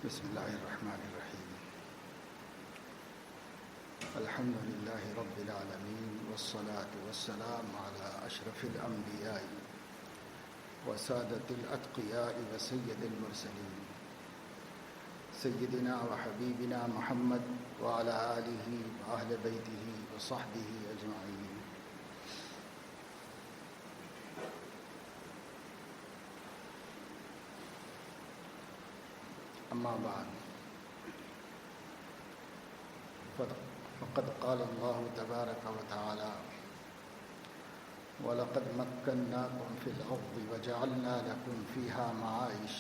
بسم الله الرحمن الرحيم. الحمد لله رب العالمين والصلاة والسلام على أشرف الأنبياء وسادة الأتقياء وسيد المرسلين سيدنا وحبيبنا محمد وعلى آله وأهل بيته وصحبه أجمعين. أما بعد فقد قال الله تبارك وتعالى: وَلَقَدْ مَكَّنَّاكُمْ فِي الْأَرْضِ وَجَعَلْنَا لَكُمْ فِيهَا مَعَائِشَ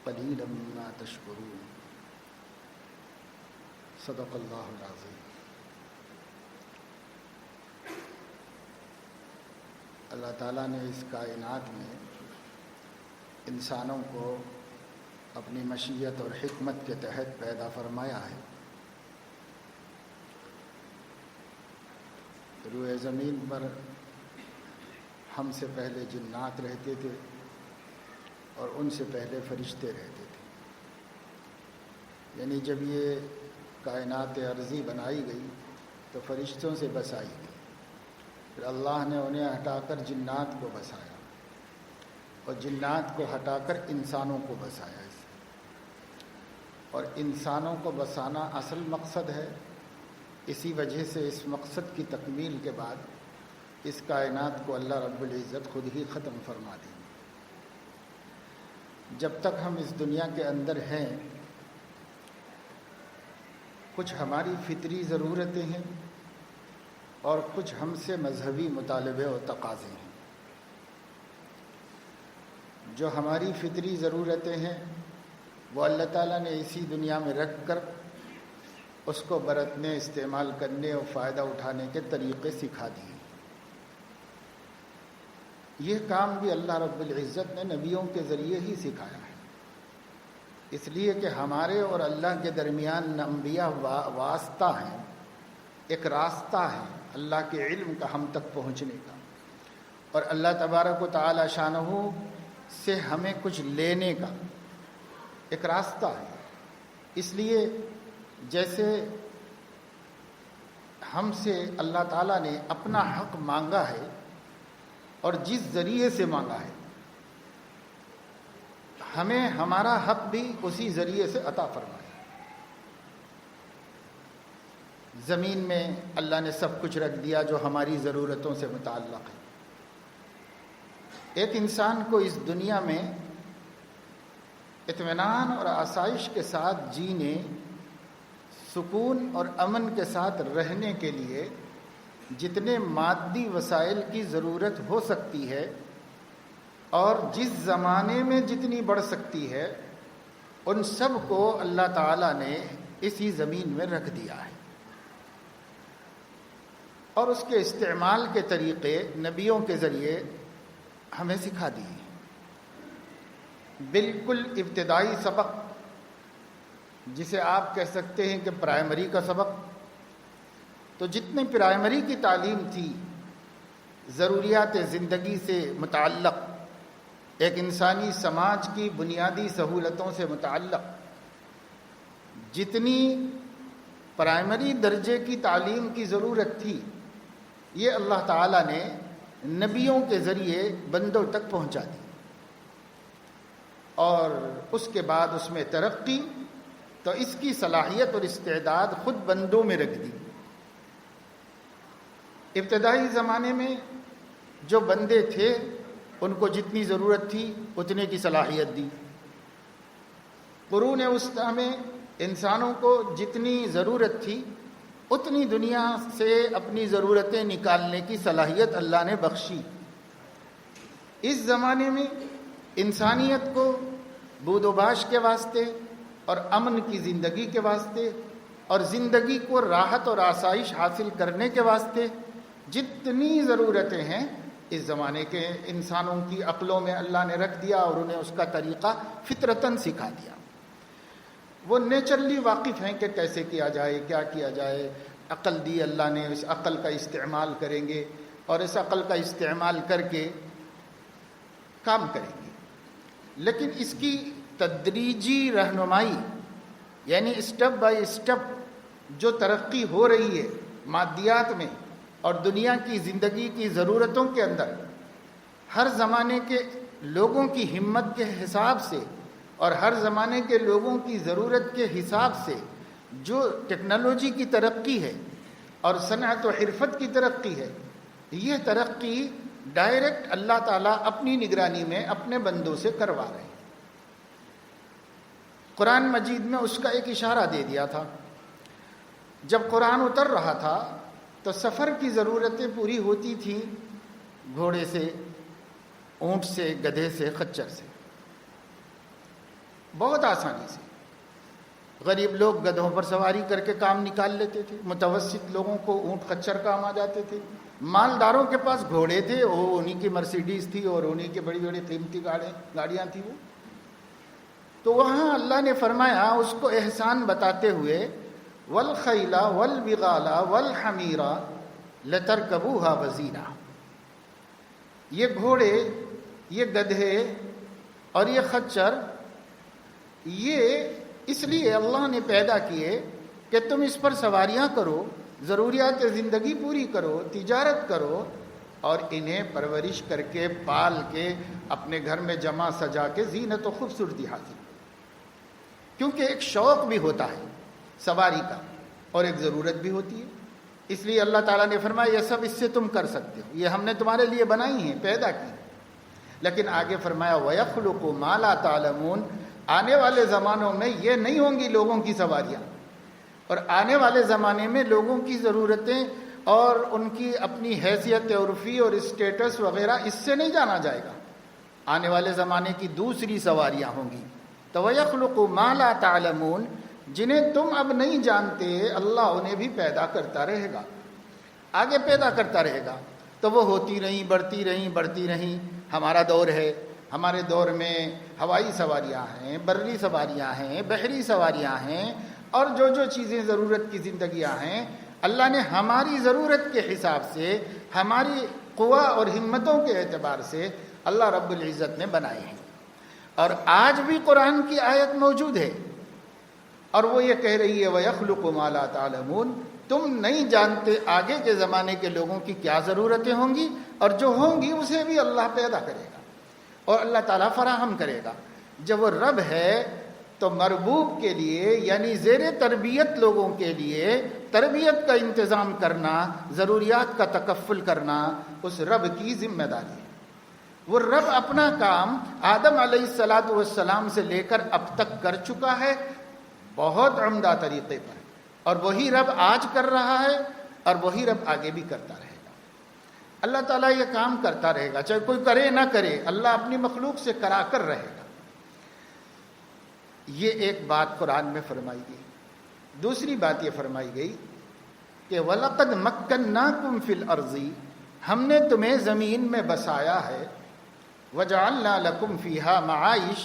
قَلِيلًا مَا تَشْكُرُونَ. صدق اللہ العظیم. اللہ تعالیٰ نے اس کائنات میں انسانوں کو اپنی مشیت اور حکمت کے تحت پیدا فرمایا ہے. روئے زمین پر ہم سے پہلے جنات رہتے تھے اور ان سے پہلے فرشتے رہتے تھے. یعنی جب یہ کائنات ارضی بنائی گئی تو فرشتوں سے بسائی گئی، پھر اللہ نے انہیں ہٹا کر جنات کو بسایا اور جنات کو ہٹا کر انسانوں کو بسایا. اور انسانوں کو بسانا اصل مقصد ہے. اسی وجہ سے اس مقصد کی تکمیل کے بعد اس کائنات کو اللہ رب العزت خود ہی ختم فرما دیں گے. جب تک ہم اس دنیا کے اندر ہیں، کچھ ہماری فطری ضرورتیں ہیں اور کچھ ہم سے مذہبی مطالبے و تقاضے ہیں. جو ہماری فطری ضرورتیں ہیں وہ اللہ تعالیٰ نے اسی دنیا میں رکھ کر اس کو برتنے، استعمال کرنے اور فائدہ اٹھانے کے طریقے سکھا دیے. یہ کام بھی اللہ رب العزت نے نبیوں کے ذریعے ہی سکھایا ہے، اس لیے کہ ہمارے اور اللہ کے درمیان انبیاء واسطہ ہیں، ایک راستہ ہے اللہ کے علم کا ہم تک پہنچنے کا، اور اللہ تبارک و تعالی شانہ سے ہمیں کچھ لینے کا ایک راستہ ہے. اس لیے جیسے ہم سے اللہ تعالیٰ نے اپنا حق مانگا ہے اور جس ذریعے سے مانگا ہے، ہمیں ہمارا حق بھی اسی ذریعے سے عطا فرمایا. زمین میں اللہ نے سب کچھ رکھ دیا جو ہماری ضرورتوں سے متعلق ہے. ایک انسان کو اس دنیا میں اطمینان اور آسائش کے ساتھ جینے، سکون اور امن کے ساتھ رہنے کے لیے جتنے مادی وسائل کی ضرورت ہو سکتی ہے اور جس زمانے میں جتنی بڑھ سکتی ہے، ان سب کو اللہ تعالیٰ نے اسی زمین میں رکھ دیا ہے اور اس کے استعمال کے طریقے نبیوں کے ذریعے ہمیں سکھا دیے. بالکل ابتدائی سبق، جسے آپ کہہ سکتے ہیں کہ پرائمری کا سبق، تو جتنے پرائمری کی تعلیم تھی ضروریات زندگی سے متعلق، ایک انسانی سماج کی بنیادی سہولتوں سے متعلق جتنی پرائمری درجے کی تعلیم کی ضرورت تھی، یہ اللہ تعالیٰ نے نبیوں کے ذریعے بندوں تک پہنچا دی. اور اس کے بعد اس میں ترقی، تو اس کی صلاحیت اور استعداد خود بندوں میں رکھ دی. ابتدائی زمانے میں جو بندے تھے ان کو جتنی ضرورت تھی اتنے کی صلاحیت دی. قرون وسطیٰ میں انسانوں کو جتنی ضرورت تھی اتنی دنیا سے اپنی ضرورتیں نکالنے کی صلاحیت اللہ نے بخشی. اس زمانے میں انسانیت کو بود و باش کے واسطے اور امن کی زندگی کے واسطے اور زندگی کو راحت اور آسائش حاصل کرنے کے واسطے جتنی ضرورتیں ہیں اس زمانے کے انسانوں کی عقلوں میں اللہ نے رکھ دیا اور انہیں اس کا طریقہ فطرتاً سکھا دیا. وہ نیچرلی واقف ہیں کہ کیسے کیا جائے، کیا کیا جائے. عقل دی اللہ نے، اس عقل کا استعمال کریں گے اور اس عقل کا استعمال کر کے کام کریں گے. لیکن اس کی تدریجی رہنمائی، یعنی اسٹیپ بائی اسٹیپ جو ترقی ہو رہی ہے مادیات میں اور دنیا کی زندگی کی ضرورتوں کے اندر، ہر زمانے کے لوگوں کی ہمت کے حساب سے اور ہر زمانے کے لوگوں کی ضرورت کے حساب سے جو ٹیکنالوجی کی ترقی ہے اور صنعت و حرفت کی ترقی ہے، یہ ترقی ڈائریکٹ اللہ تعالیٰ اپنی نگرانی میں اپنے بندوں سے کروا رہے ہیں۔ قرآن مجید میں اس کا ایک اشارہ دے دیا تھا۔ جب قرآن اتر رہا تھا تو سفر کی ضرورتیں پوری ہوتی تھیں گھوڑے سے، اونٹ سے، گدھے سے، خچر سے، بہت آسانی سے۔ غریب لوگ گدھوں پر سواری کر کے کام نکال لیتے تھے، متوسط لوگوں کو اونٹ خچر کام آ جاتے تھے، مالداروں کے پاس گھوڑے تھے، وہ انہی کی مرسیڈیز تھی اور انہی کی بڑی بڑی قیمتی گاڑیاں تھیں وہ۔ تو وہاں اللہ نے فرمایا اس کو احسان بتاتے ہوئے، وَالْخَيْلَ وَالْبِغَالَ وَالْحَمِيرَ لَتَرْكَبُوهَا وَزِينَةً، یہ گھوڑے، یہ گدھے اور یہ خچر، یہ اس لیے اللہ نے پیدا کیے کہ تم اس پر سواریاں کرو، ضروریات زندگی پوری کرو، تجارت کرو اور انہیں پرورش کر کے پال کے اپنے گھر میں جمع سجا کے زینت و خوبصورتی حاصل، کیونکہ ایک شوق بھی ہوتا ہے سواری کا اور ایک ضرورت بھی ہوتی ہے۔ اس لیے اللہ تعالیٰ نے فرمایا یہ سب اس سے تم کر سکتے ہو، یہ ہم نے تمہارے لیے بنائی ہیں، پیدا کی۔ لیکن آگے فرمایا وَيَخْلُقُ مَا لَا تَعْلَمُونَ، آنے والے زمانوں میں یہ نہیں ہوں گی لوگوں کی سواریاں، اور آنے والے زمانے میں لوگوں کی ضرورتیں اور ان کی اپنی حیثیت عرفی اور اسٹیٹس وغیرہ اس سے نہیں جانا جائے گا، آنے والے زمانے کی دوسری سواریاں ہوں گی۔ تو وَيَخْلُقُ مَا لَا تَعْلَمُونَ، جنہیں تم اب نہیں جانتے اللہ انہیں بھی پیدا کرتا رہے گا، آگے پیدا کرتا رہے گا۔ تو وہ ہوتی رہیں، بڑھتی رہیں۔ ہمارا دور ہے، ہمارے دور میں ہوائی سواریاں ہیں، بری سواریاں ہیں، بحری سواریاں ہیں، اور جو جو چیزیں ضرورت کی زندگیاں ہیں، اللہ نے ہماری ضرورت کے حساب سے، ہماری قوا اور ہمتوں کے اعتبار سے اللہ رب العزت نے بنائے ہیں۔ اور آج بھی قرآن کی آیت موجود ہے اور وہ یہ کہہ رہی ہے وَيَخْلُقُ مَا لَا تَعْلَمُونَ، تم نہیں جانتے آگے کے زمانے کے لوگوں کی کیا ضرورتیں ہوں گی، اور جو ہوں گی اسے بھی اللہ پیدا کرے گا اور اللہ تعالیٰ فراہم کرے گا۔ جب وہ رب ہے تو مربوب کے لیے، یعنی زیر تربیت لوگوں کے لیے تربیت کا انتظام کرنا، ضروریات کا تکفل کرنا اس رب کی ذمہ داری ہے۔ وہ رب اپنا کام آدم علیہ السلام سے لے کر اب تک کر چکا ہے بہت عمدہ طریقے پر، اور وہی رب آج کر رہا ہے اور وہی رب آگے بھی کرتا رہے گا۔ اللہ تعالیٰ یہ کام کرتا رہے گا، چاہے کوئی کرے نہ کرے، اللہ اپنی مخلوق سے کرا کر رہے گا۔ یہ ایک بات قرآن میں فرمائی گئی۔ دوسری بات یہ فرمائی گئی کہ وَلَقَدْ مَكَّنَّاكُمْ فِي الْأَرْضِ، ہم نے تمہیں زمین میں بسایا ہے، وَجَعَلْنَا لَكُمْ فِيهَا مَعَائِشَ،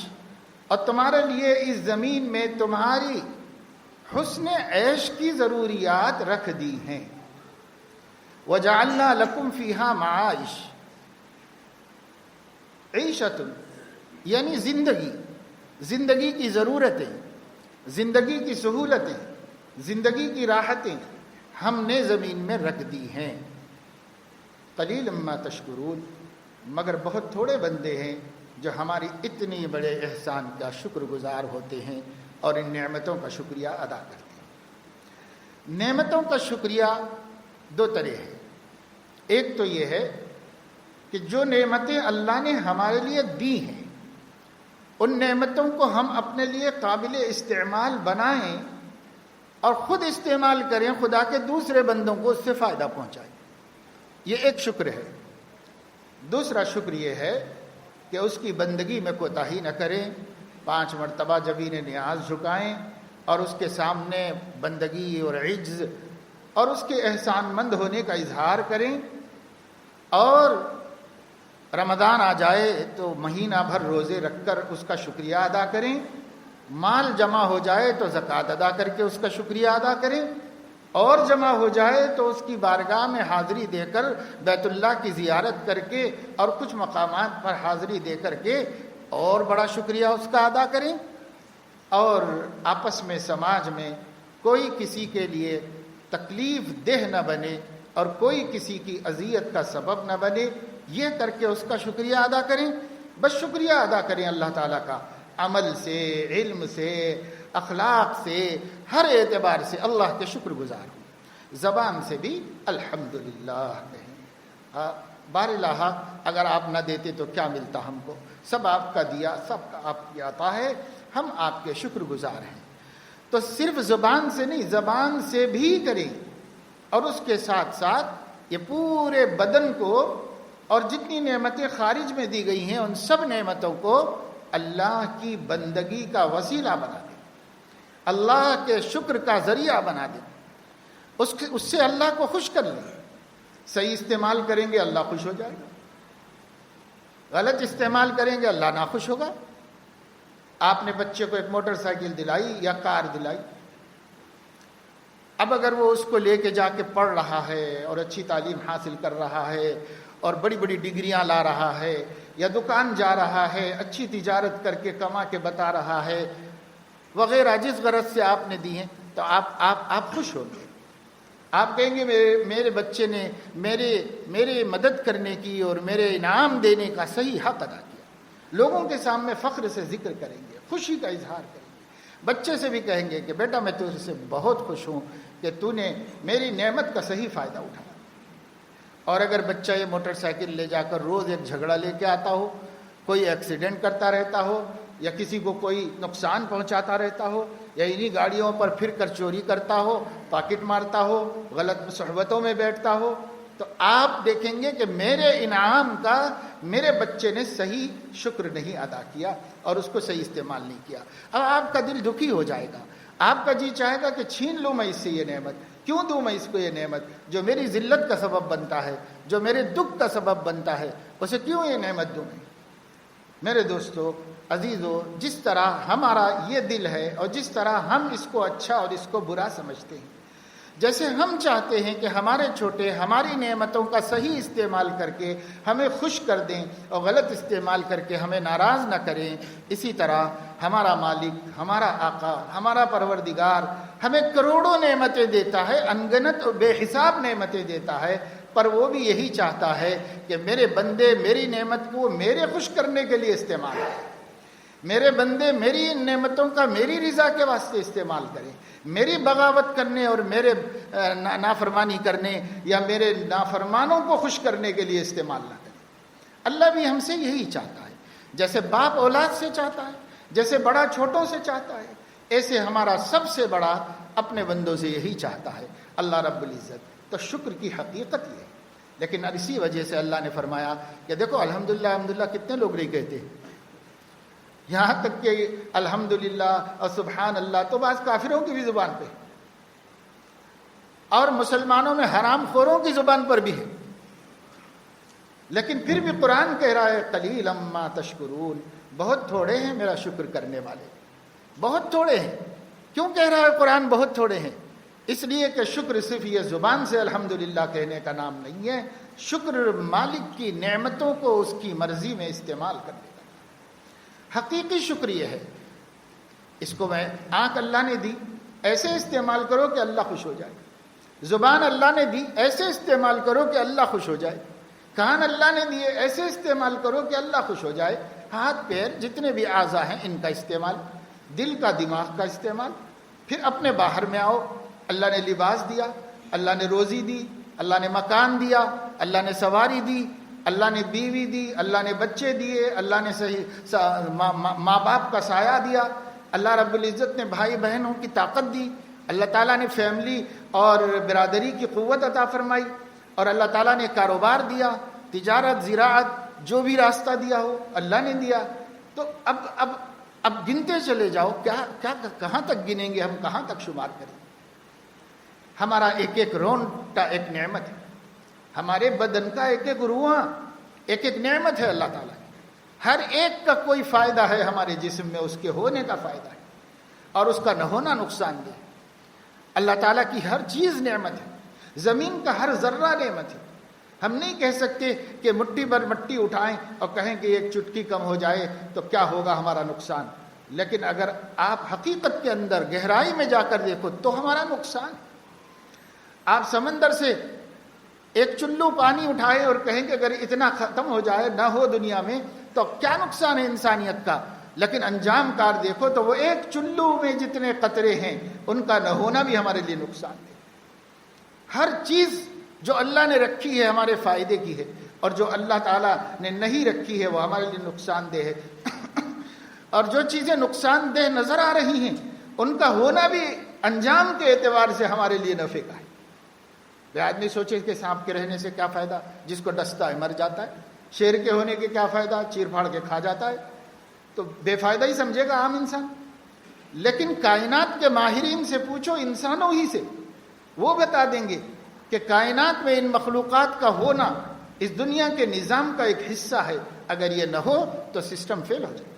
اور تمہارے لیے اس زمین میں تمہاری حسن عیش کی ضروریات رکھ دی ہیں۔ وَجَعَلْنَا لَكُمْ فِيهَا مَعَائِشَ، عیشت یعنی زندگی کی ضرورتیں، زندگی کی سہولتیں، زندگی کی راحتیں ہم نے زمین میں رکھ دی ہیں۔ قلیل ما تشکرون، مگر بہت تھوڑے بندے ہیں جو ہماری اتنی بڑے احسان کا شکر گزار ہوتے ہیں اور ان نعمتوں کا شکریہ ادا کرتے ہیں۔ نعمتوں کا شکریہ دو طرح ہے۔ ایک تو یہ ہے کہ جو نعمتیں اللہ نے ہمارے لیے دی ہیں ان نعمتوں کو ہم اپنے لیے قابل استعمال بنائیں اور خود استعمال کریں، خدا کے دوسرے بندوں کو اس سے فائدہ پہنچائیں، یہ ایک شکر ہے۔ دوسرا شکر یہ ہے کہ اس کی بندگی میں کوتاہی نہ کریں، 5 مرتبہ زمین نیاز جھکائیں اور اس کے سامنے بندگی اور عجز اور اس کے احسان مند ہونے کا اظہار کریں، اور رمضان آ جائے تو مہینہ بھر روزے رکھ کر اس کا شکریہ ادا کریں، مال جمع ہو جائے تو زکوٰۃ ادا کر کے اس کا شکریہ ادا کریں، اور جمع ہو جائے تو اس کی بارگاہ میں حاضری دے کر بیت اللہ کی زیارت کر کے اور کچھ مقامات پر حاضری دے کر کے اور بڑا شکریہ اس کا ادا کریں، اور آپس میں سماج میں کوئی کسی کے لیے تکلیف دہ نہ بنے اور کوئی کسی کی اذیت کا سبب نہ بنے، یہ کر کے اس کا شکریہ ادا کریں۔ بس شکریہ ادا کریں اللہ تعالیٰ کا، عمل سے، علم سے، اخلاق سے، ہر اعتبار سے اللہ کے شکر گزار ہوں۔ زبان سے بھی الحمدللہ کہیں۔ باراللہ اگر آپ نہ دیتے تو کیا ملتا ہم کو؟ سب آپ کا دیا، سب کا آپ کی عطا ہے، ہم آپ کے شکر گزار ہیں۔ تو صرف زبان سے نہیں، زبان سے بھی کریں، اور اس کے ساتھ ساتھ یہ پورے بدن کو اور جتنی نعمتیں خارج میں دی گئی ہیں ان سب نعمتوں کو اللہ کی بندگی کا وسیلہ بنا دیں، اللہ کے شکر کا ذریعہ بنا دیں، اس سے اللہ کو خوش کر لیں۔ صحیح استعمال کریں گے اللہ خوش ہو جائے گا، غلط استعمال کریں گے اللہ ناخوش ہوگا۔ آپ نے بچے کو ایک موٹر سائیکل دلائی یا کار دلائی، اب اگر وہ اس کو لے کے جا کے پڑھ رہا ہے اور اچھی تعلیم حاصل کر رہا ہے اور بڑی بڑی ڈگریاں لا رہا ہے، یا دکان جا رہا ہے اچھی تجارت کر کے کما کے بتا رہا ہے وغیرہ، جس غرض سے آپ نے دی ہیں، تو آپ خوش ہوں گے۔ آپ کہیں گے میرے بچے نے میرے مدد کرنے کی اور میرے انعام دینے کا صحیح حق ادا کیا۔ لوگوں کے سامنے فخر سے ذکر کریں گے، خوشی کا اظہار کریں گے۔ بچے سے بھی کہیں گے کہ بیٹا میں تجھ سے بہت خوش ہوں کہ تو نے میری نعمت کا صحیح فائدہ اٹھایا۔ اور اگر بچہ یہ موٹر سائیکل لے جا کر روز ایک جھگڑا لے کے آتا ہو، کوئی ایکسیڈنٹ کرتا رہتا ہو، یا کسی کو کوئی نقصان پہنچاتا رہتا ہو، یا انہی گاڑیوں پر پھر کر چوری کرتا ہو، پاکٹ مارتا ہو، غلط صحبتوں میں بیٹھتا ہو، تو آپ دیکھیں گے کہ میرے انعام کا میرے بچے نے صحیح شکر نہیں ادا کیا اور اس کو صحیح استعمال نہیں کیا۔ اب آپ کا دل دکھی ہو جائے گا، آپ کا جی چاہے گا کہ چھین لوں میں اس سے یہ نعمت، کیوں دوں میں اس کو یہ نعمت جو میری ذلت کا سبب بنتا ہے، جو میرے دکھ کا سبب بنتا ہے، اسے کیوں یہ نعمت دوں میں؟ میرے دوستو عزیزو، جس طرح ہمارا یہ دل ہے اور جس طرح ہم اس کو اچھا اور اس کو برا سمجھتے ہیں، جیسے ہم چاہتے ہیں کہ ہمارے چھوٹے ہماری نعمتوں کا صحیح استعمال کر کے ہمیں خوش کر دیں اور غلط استعمال کر کے ہمیں ناراض نہ کریں، اسی طرح ہمارا مالک، ہمارا آقا، ہمارا پروردگار ہمیں کروڑوں نعمتیں دیتا ہے، انگنت اور بے حساب نعمتیں دیتا ہے، پر وہ بھی یہی چاہتا ہے کہ میرے بندے میری نعمت کو میرے خوش کرنے کے لیے استعمال کریں، میرے بندے میری ان نعمتوں کا میری رضا کے واسطے استعمال کریں، میری بغاوت کرنے اور میرے نافرمانی کرنے یا میرے نافرمانوں کو خوش کرنے کے لیے استعمال نہ کریں۔ اللہ بھی ہم سے یہی چاہتا ہے، جیسے باپ اولاد سے چاہتا ہے، جیسے بڑا چھوٹوں سے چاہتا ہے، ایسے ہمارا سب سے بڑا اپنے بندوں سے یہی چاہتا ہے اللہ رب العزت۔ تو شکر کی حقیقت یہ ہے، لیکن اسی وجہ سے اللہ نے فرمایا کہ دیکھو الحمدللہ الحمدللہ کتنے لوگ نہیں کہتے، یہاں تک کہ الحمدللہ اور سبحان اللہ تو بعض کافروں کی بھی زبان پہ اور مسلمانوں میں حرام خوروں کی زبان پر بھی ہے، لیکن پھر بھی قرآن کہہ رہا ہے قلیلا ما تشکرون، بہت تھوڑے ہیں میرا شکر کرنے والے، بہت تھوڑے ہیں۔ کیوں کہہ رہا ہے قرآن بہت تھوڑے ہیں؟ اس لیے کہ شکر صرف یہ زبان سے الحمدللہ کہنے کا نام نہیں ہے، شکر مالک کی نعمتوں کو اس کی مرضی میں استعمال کرنے کا حقیقی شکر یہ ہے۔ اس کو میں آنکھ اللہ نے دی ایسے استعمال کرو کہ اللہ خوش ہو جائے، زبان اللہ نے دی ایسے استعمال کرو کہ اللہ خوش ہو جائے، کان اللہ نے دیے ایسے استعمال کرو کہ اللہ خوش ہو جائے، ہاتھ پیر جتنے بھی اعضاء ہیں ان کا استعمال، دل کا دماغ کا استعمال، پھر اپنے باہر میں آؤ، اللہ نے لباس دیا، اللہ نے روزی دی، اللہ نے مکان دیا، اللہ نے سواری دی، اللہ نے بیوی دی، اللہ نے بچے دیے، اللہ نے صحیح ماں باپ کا سایہ دیا، اللہ رب العزت نے بھائی بہنوں کی طاقت دی، اللہ تعالیٰ نے فیملی اور برادری کی قوت عطا فرمائی، اور اللہ تعالیٰ نے کاروبار دیا، تجارت، زراعت، جو بھی راستہ دیا ہو اللہ نے دیا۔ تو اب گنتے چلے جاؤ، کیا کہاں تک گنیں گے ہم، کہاں تک شمار کریں؟ ہمارا ایک ایک رونٹا ایک نعمت ہے، ہمارے بدن کا ایک ایک روحاں ایک ایک نعمت ہے اللہ تعالیٰ کی، ہر ایک کا کوئی فائدہ ہے ہمارے جسم میں، اس کے ہونے کا فائدہ ہے اور اس کا نہ ہونا نقصان دہ ہے۔ اللہ تعالیٰ کی ہر چیز نعمت ہے، زمین کا ہر ذرہ نعمت ہے، ہم نہیں کہہ سکتے کہ مٹھی بھر مٹی اٹھائیں اور کہیں کہ ایک چٹکی کم ہو جائے تو کیا ہوگا ہمارا نقصان، لیکن اگر آپ حقیقت کے اندر گہرائی میں جا کر دیکھو تو ہمارا نقصان۔ آپ سمندر سے ایک چلو پانی اٹھائے اور کہیں کہ اگر اتنا ختم ہو جائے، نہ ہو دنیا میں، تو کیا نقصان ہے انسانیت کا، لیکن انجام کار دیکھو تو وہ ایک چلو میں جتنے قطرے ہیں ان کا نہ ہونا بھی ہمارے لیے نقصان ہے۔ ہر چیز جو اللہ نے رکھی ہے ہمارے فائدے کی ہے، اور جو اللہ تعالیٰ نے نہیں رکھی ہے وہ ہمارے لیے نقصان دہ ہے۔ اور جو چیزیں نقصان دہ نظر آ رہی ہیں ان کا ہونا بھی انجام کے اعتبار سے ہمارے لیے نفع کا ہے۔ آدمی سوچے کہ سانپ کے رہنے سے کیا فائدہ، جس کو ڈستا ہے مر جاتا ہے، شیر کے ہونے کے کیا فائدہ، چیر پھاڑ کے کھا جاتا ہے، تو بے فائدہ ہی سمجھے گا عام انسان۔ لیکن کائنات کے ماہرین سے پوچھو، انسانوں ہی سے، وہ بتا دیں گے کہ کائنات میں ان مخلوقات کا ہونا اس دنیا کے نظام کا ایک حصہ ہے، اگر یہ نہ ہو تو سسٹم فیل ہو جائے۔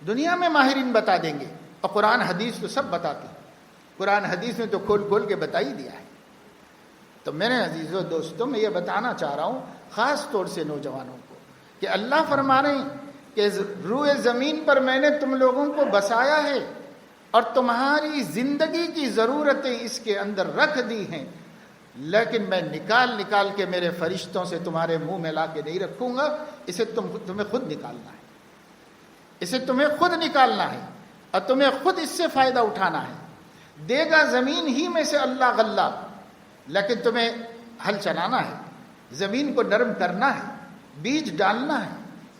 دنیا میں ماہرین بتا دیں گے، اور قرآن حدیث تو سب بتاتے ہیں، قرآن حدیث نے تو کھول کھول کے بتا ہی دیا ہے۔ تو میرے عزیزو دوستوں، میں یہ بتانا چاہ رہا ہوں خاص طور سے نوجوانوں کو کہ اللہ فرما رہے ہیں کہ روئے زمین پر میں نے تم لوگوں کو بسایا ہے اور تمہاری زندگی کی ضرورتیں اس کے اندر رکھ دی ہیں، لیکن میں نکال کے میرے فرشتوں سے تمہارے منہ میں لا کے نہیں رکھوں گا، اسے تمہیں خود نکالنا ہے، اسے تمہیں خود نکالنا ہے اور تمہیں خود اس سے فائدہ اٹھانا ہے۔ دے گا زمین ہی میں سے اللہ غلہ، لیکن تمہیں ہل چلانا ہے، زمین کو نرم کرنا ہے، بیج ڈالنا ہے،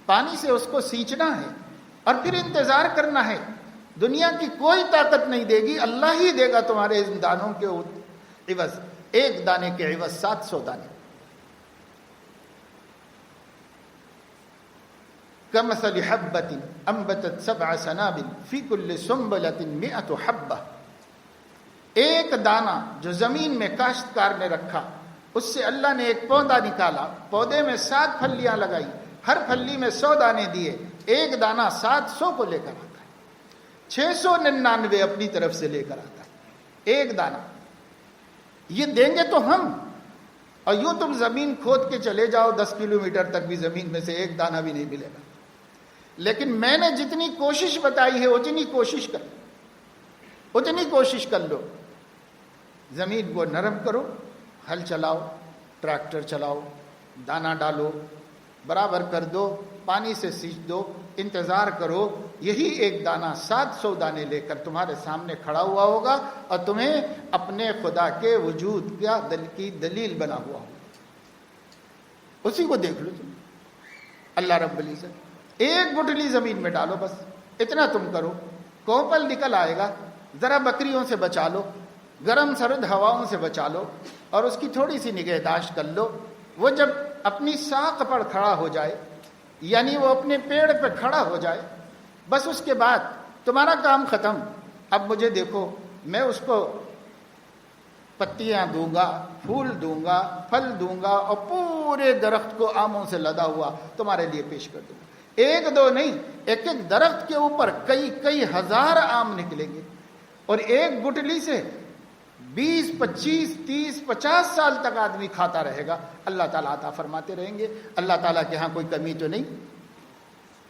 پانی سے اس کو سینچنا ہے، اور پھر انتظار کرنا ہے۔ دنیا کی کوئی طاقت نہیں دے گی، اللہ ہی دے گا تمہارے ان دانوں کے عوض، ایک دانے کے عوض 700 دانے۔ کمثل حبۃ انبتت 7 سنابل فی کل سنبلۃ 100 حبۃ، ایک دانہ جو زمین میں کاشتکار نے رکھا، اس سے اللہ نے ایک پودا نکالا، پودے میں 7 پھلیاں لگائی، ہر پھلی میں 100 دانے دیے، ایک دانہ 700 کو لے کر آتا ہے، 699 اپنی طرف سے لے کر آتا ہے، ایک دانہ۔ یہ دیں گے تو ہم، اور یوں تم زمین کھود کے چلے جاؤ 10 کلومیٹر تک بھی زمین میں سے ایک دانہ بھی نہیں ملے گا، لیکن میں نے جتنی کوشش بتائی ہے اتنی کوشش کر لو، زمین کو نرم کرو، ہل چلاؤ، ٹریکٹر چلاؤ، دانہ ڈالو، برابر کر دو، پانی سے سینچ دو، انتظار کرو، یہی ایک دانہ 700 دانے لے کر تمہارے سامنے کھڑا ہوا ہوگا اور تمہیں اپنے خدا کے وجود کی دلیل بنا ہوا ہوگا۔ اسی کو دیکھ لو تم، اللہ رب العزت ایک گٹھلی زمین میں ڈالو، بس اتنا تم کرو، کوپل نکل آئے گا، ذرا بکریوں سے بچا لو، گرم سرد ہواؤں سے بچا لو، اور اس کی تھوڑی سی نگہداشت کر لو۔ وہ جب اپنی ساق پر کھڑا ہو جائے، یعنی وہ اپنے پیڑ پہ کھڑا ہو جائے، بس اس کے بعد تمہارا کام ختم۔ اب مجھے دیکھو، میں اس کو پتیاں دوں گا، پھول دوں گا، پھل دوں گا، اور پورے درخت کو آموں سے لدا ہوا تمہارے لیے پیش کر دوں گا۔ ایک دو نہیں، ایک ایک درخت کے اوپر کئی ہزار آم نکلیں گے، اور ایک گٹلی سے 20 25 30 50 سال تک آدمی کھاتا رہے گا۔ اللہ تعالیٰ عطا فرماتے رہیں گے، اللہ تعالیٰ کے ہاں کوئی کمی تو نہیں۔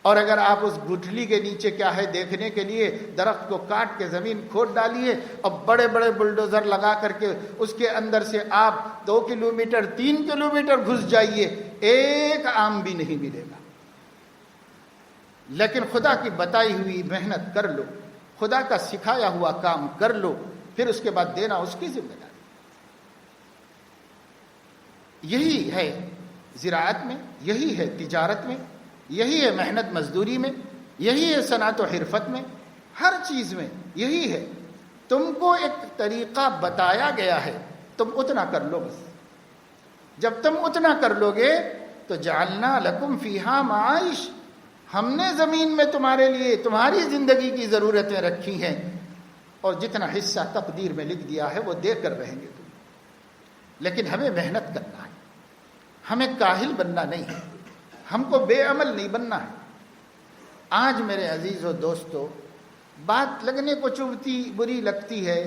اور اگر آپ اس گٹھلی کے نیچے کیا ہے دیکھنے کے لیے درخت کو کاٹ کے زمین کھود ڈالیے اور بڑے بڑے بلڈوزر لگا کر کے اس کے اندر سے آپ 2 کلومیٹر 3 کلومیٹر گھس جائیے، ایک آم بھی نہیں ملے گا۔ لیکن خدا کی بتائی ہوئی محنت کر لو، خدا کا سکھایا ہوا کام کر لو، پھر اس کے بعد دینا اس کی ذمہ داری۔ یہی ہے زراعت میں، یہی ہے تجارت میں، یہی ہے محنت مزدوری میں، یہی ہے صنعت و حرفت میں، ہر چیز میں یہی ہے۔ تم کو ایک طریقہ بتایا گیا ہے، تم اتنا کر لو بس۔ جب تم اتنا کر لو گے تو جعلنا لکم فیہا معائش، ہم نے زمین میں تمہارے لیے تمہاری زندگی کی ضرورتیں رکھی ہیں، اور جتنا حصہ تقدیر میں لکھ دیا ہے وہ دے کر رہیں گے تم۔ لیکن ہمیں محنت کرنا ہے، ہمیں کاہل بننا نہیں ہے، ہم کو بے عمل نہیں بننا ہے۔ آج میرے عزیز و دوستو، بات لگنے کو چبھتی بری لگتی ہے،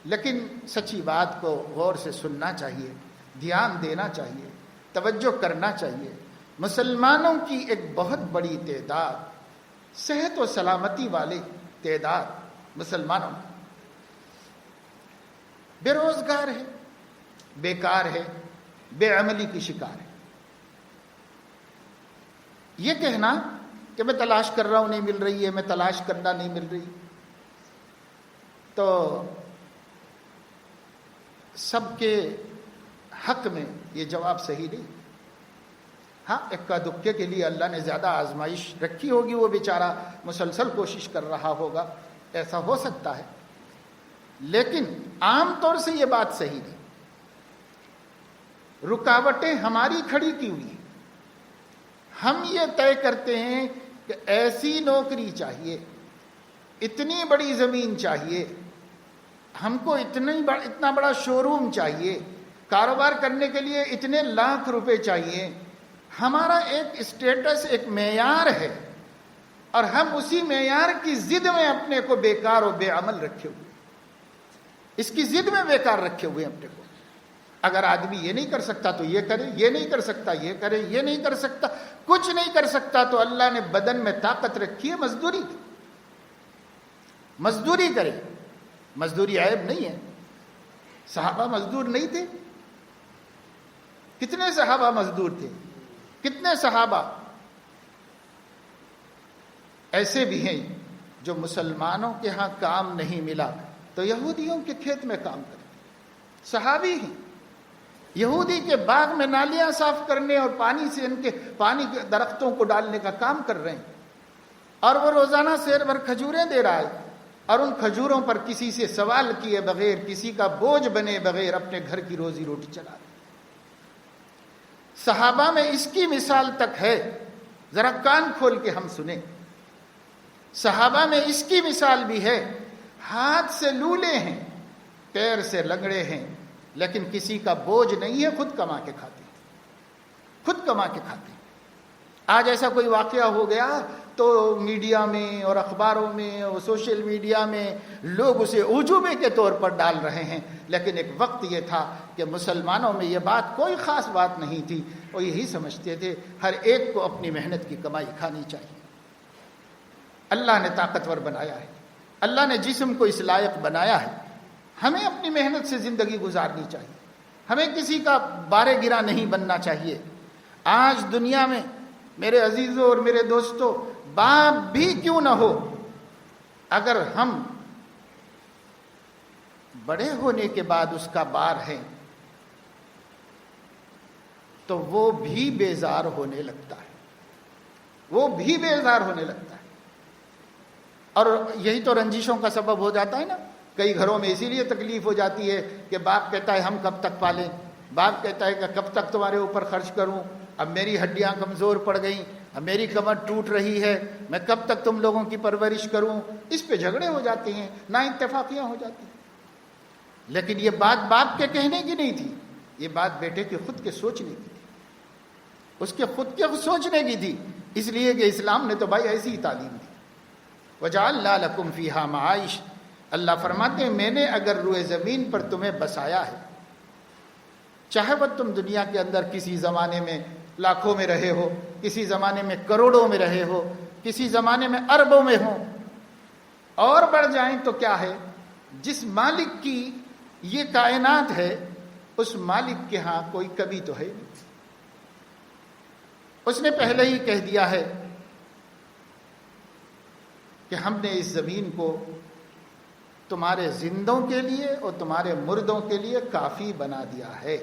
لیکن سچی بات کو غور سے سننا چاہیے۔ دھیان دینا چاہیے، توجہ کرنا چاہیے۔ مسلمانوں کی ایک بہت بڑی تعداد، صحت و سلامتی والے تعداد مسلمانوں بے روزگار ہے، بیکار ہے، بے عملی کی شکار ہے۔ یہ کہنا کہ میں تلاش کر رہا ہوں نہیں مل رہی ہے، میں تلاش کرنا نہیں مل رہی، تو سب کے حق میں یہ جواب صحیح نہیں۔ ہاں، اکا دکے کے لیے اللہ نے زیادہ آزمائش رکھی ہوگی، وہ بیچارہ مسلسل کوشش کر رہا ہوگا، ایسا ہو سکتا ہے، لیکن عام طور سے یہ بات صحیح نہیں۔ رکاوٹیں ہماری کھڑی کی ہوئی ہیں۔ ہم یہ طے کرتے ہیں کہ ایسی نوکری چاہیے، اتنی بڑی زمین چاہیے، ہم کو اتنا بڑا شو روم چاہیے، کاروبار کرنے کے لیے اتنے لاکھ روپے چاہیے۔ ہمارا ایک اسٹیٹس، ایک معیار ہے، اور ہم اسی معیار کی ضد میں اپنے کو بیکار و بے عمل رکھے ہوئے، اس کی ضد میں بیکار رکھے ہوئے اپنے کو۔ اگر آدمی یہ نہیں کر سکتا تو یہ کرے، یہ نہیں کر سکتا یہ کرے، یہ نہیں کر سکتا، کچھ نہیں کر سکتا، تو اللہ نے بدن میں طاقت رکھی ہے مزدوری کی، مزدوری کرے۔ مزدوری عیب نہیں ہے۔ صحابہ مزدور نہیں تھے؟ کتنے صحابہ مزدور تھے؟ کتنے صحابہ ایسے بھی ہیں جو مسلمانوں کے ہاں کام نہیں ملا تو یہودیوں کے کھیت میں کام کرتے، صحابی ہیں، یہودی کے باغ میں نالیاں صاف کرنے اور پانی کے درختوں کو ڈالنے کا کام کر رہے ہیں، اور وہ روزانہ سیر بھر کھجوریں دے رہا ہے، اور ان کھجوروں پر کسی سے سوال کیے بغیر، کسی کا بوجھ بنے بغیر اپنے گھر کی روزی روٹی چلا رہے۔ صحابہ میں اس کی مثال تک ہے، ذرا کان کھول کے ہم سنیں۔ صحابہ میں اس کی مثال بھی ہے، ہاتھ سے لولے ہیں، پیر سے لنگڑے ہیں، لیکن کسی کا بوجھ نہیں ہے، خود کما کے کھاتے ہیں، خود کما کے کھاتے ہیں۔ آج ایسا کوئی واقعہ ہو گیا تو میڈیا میں اور اخباروں میں اور سوشل میڈیا میں لوگ اسے عجوبے کے طور پر ڈال رہے ہیں، لیکن ایک وقت یہ تھا کہ مسلمانوں میں یہ بات کوئی خاص بات نہیں تھی، وہ یہی سمجھتے تھے ہر ایک کو اپنی محنت کی کمائی کھانی چاہیے۔ اللہ نے طاقتور بنایا ہے، اللہ نے جسم کو اس لائق بنایا ہے، ہمیں اپنی محنت سے زندگی گزارنی چاہیے، ہمیں کسی کا بارے گرا نہیں بننا چاہیے۔ آج دنیا میں میرے عزیزوں اور میرے دوستوں، باپ بھی کیوں نہ ہو، اگر ہم بڑے ہونے کے بعد اس کا بار ہے تو وہ بھی بیزار ہونے لگتا ہے، وہ بھی بیزار ہونے لگتا ہے، اور یہی تو رنجشوں کا سبب ہو جاتا ہے نا۔ کئی گھروں میں اسی لیے تکلیف ہو جاتی ہے کہ باپ کہتا ہے ہم کب تک پالیں، باپ کہتا ہے کہ کب تک تمہارے اوپر خرچ کروں، اب میری ہڈیاں کمزور پڑ گئیں، اب میری کمر ٹوٹ رہی ہے، میں کب تک تم لوگوں کی پرورش کروں۔ اس پہ جھگڑے ہو جاتے ہیں، نا اتفاقیاں ہو جاتی ہیں۔ لیکن یہ بات باپ کے کہنے کی نہیں تھی، یہ بات بیٹے کے خود کے سوچنے کی تھی، اس کے خود کے سوچنے کی تھی، اس لیے کہ اسلام نے تو بھائی ایسی ہی تعلیم دی۔ وَجَعَلْنَا لَكُمْ فِيهَا مَعَائِشَ، اللہ فرماتے ہیں میں نے اگر روئے زمین پر تمہیں بسایا ہے، چاہے وہ تم دنیا کے اندر کسی زمانے میں لاکھوں میں رہے ہو، کسی زمانے میں کروڑوں میں رہے ہو، کسی زمانے میں اربوں میں ہو، اور بڑھ جائیں تو کیا ہے، جس مالک کی یہ کائنات ہے اس مالک کے ہاں کوئی کمی تو ہے نہیں۔ اس نے پہلے ہی کہہ دیا ہے کہ ہم نے اس زمین کو تمہارے زندوں کے لیے اور تمہارے مردوں کے لیے کافی بنا دیا ہے۔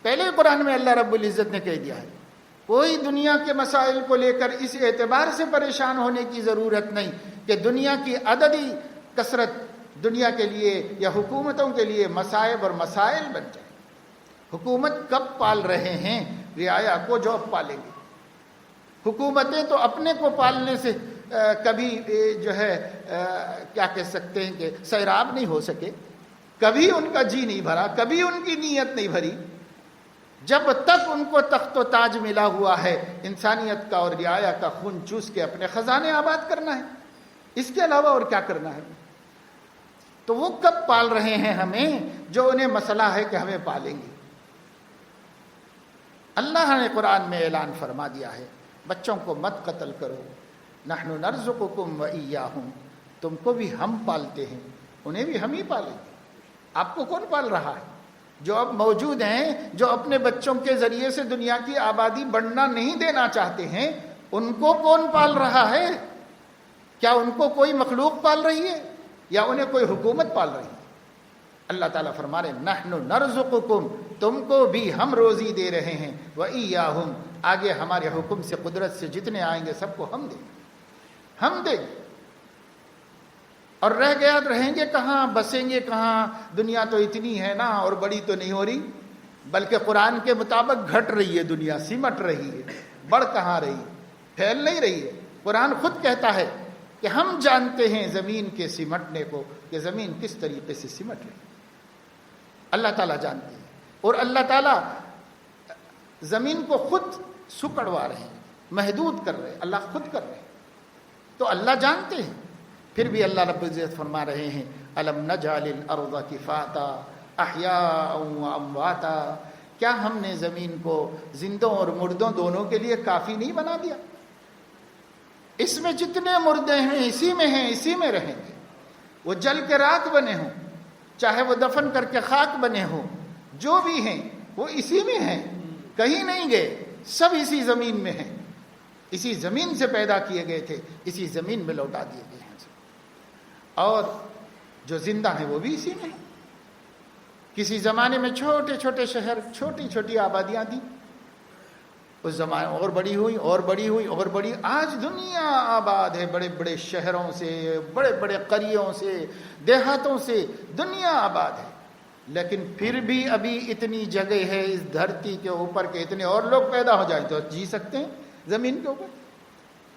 پہلے قرآن میں اللہ رب العزت نے کہہ دیا ہے کوئی دنیا کے مسائل کو لے کر اس اعتبار سے پریشان ہونے کی ضرورت نہیں کہ دنیا کی عددی کثرت دنیا کے لیے یا حکومتوں کے لیے مصائب اور مسائل بن جائے۔ حکومت کب پال رہے ہیں؟ رعایا کو جو اب پالیں گے۔ حکومتیں تو اپنے کو پالنے سے کبھی جو ہے کیا کہہ سکتے ہیں کہ سیراب نہیں ہو سکے، کبھی ان کا جی نہیں بھرا، کبھی ان کی نیت نہیں بھری، جب تک ان کو تخت و تاج ملا ہوا ہے انسانیت کا اور رعایا کا خون چوس کے اپنے خزانے آباد کرنا ہے، اس کے علاوہ اور کیا کرنا ہے۔ تو وہ کب پال رہے ہیں ہمیں جو انہیں مسئلہ ہے کہ ہمیں پالیں گے؟ اللہ نے قرآن میں اعلان فرما دیا ہے بچوں کو مت قتل کرو، نحن نرزقکم وإیاہم، تم کو بھی ہم پالتے ہیں، انہیں بھی ہم ہی پالیں گے۔ آپ کو کون پال رہا ہے؟ جو اب موجود ہیں، جو اپنے بچوں کے ذریعے سے دنیا کی آبادی بڑھنا نہیں دینا چاہتے ہیں، ان کو کون پال رہا ہے؟ کیا ان کو کوئی مخلوق پال رہی ہے یا انہیں کوئی حکومت پال رہی ہے؟ اللہ تعالیٰ فرما رہے نحن نرزقکم، تم کو بھی ہم روزی دے رہے ہیں، وإیاہم، آگے ہمارے حکم سے قدرت سے جتنے آئیں گے سب کو ہم دیں گے، ہم دیں گے۔ اور رہ گیا رہیں گے کہاں، بسیں گے کہاں؟ دنیا تو اتنی ہے نا، اور بڑی تو نہیں ہو رہی، بلکہ قرآن کے مطابق گھٹ رہی ہے، دنیا سمٹ رہی ہے، بڑھ کہاں رہی، پھیل نہیں رہی ہے۔ قرآن خود کہتا ہے کہ ہم جانتے ہیں زمین کے سمٹنے کو، کہ زمین کس طریقے سے سمٹ رہی ہے، اللہ تعالیٰ جانتے ہیں۔ اور اللہ تعالیٰ زمین کو خود سکڑوا رہے ہیں، محدود کر رہے ہیں، اللہ خود کر رہے ہیں، تو اللہ جانتے ہیں۔ پھر بھی اللہ رب العزت فرما رہے ہیں الم نجعل الارض کفاتا احیاء وامواتا، کیا ہم نے زمین کو زندوں اور مردوں دونوں کے لیے کافی نہیں بنا دیا؟ اس میں جتنے مردے ہیں اسی میں ہیں، اسی میں رہیں گے، وہ جل کے راکھ بنے ہوں، چاہے وہ دفن کر کے خاک بنے ہوں، جو بھی ہیں وہ اسی میں ہیں، کہیں نہیں گئے، سب اسی زمین میں ہیں، اسی زمین سے پیدا کیے گئے تھے، اسی زمین میں لوٹا دیے گئے ہیں، اور جو زندہ ہیں وہ بھی اسی میں ہیں۔ کسی زمانے میں چھوٹے چھوٹے شہر، چھوٹی چھوٹی آبادیاں تھیں، اس زمانے اور بڑی ہوئی اور بڑی ہوئی اور بڑی، آج دنیا آباد ہے، بڑے بڑے شہروں سے، بڑے بڑے قریوں سے، دیہاتوں سے دنیا آباد ہے، لیکن پھر بھی ابھی اتنی جگہ ہے اس دھرتی کے اوپر کہ اتنے اور لوگ پیدا ہو جائیں تو جی سکتے ہیں زمین کے اوپر۔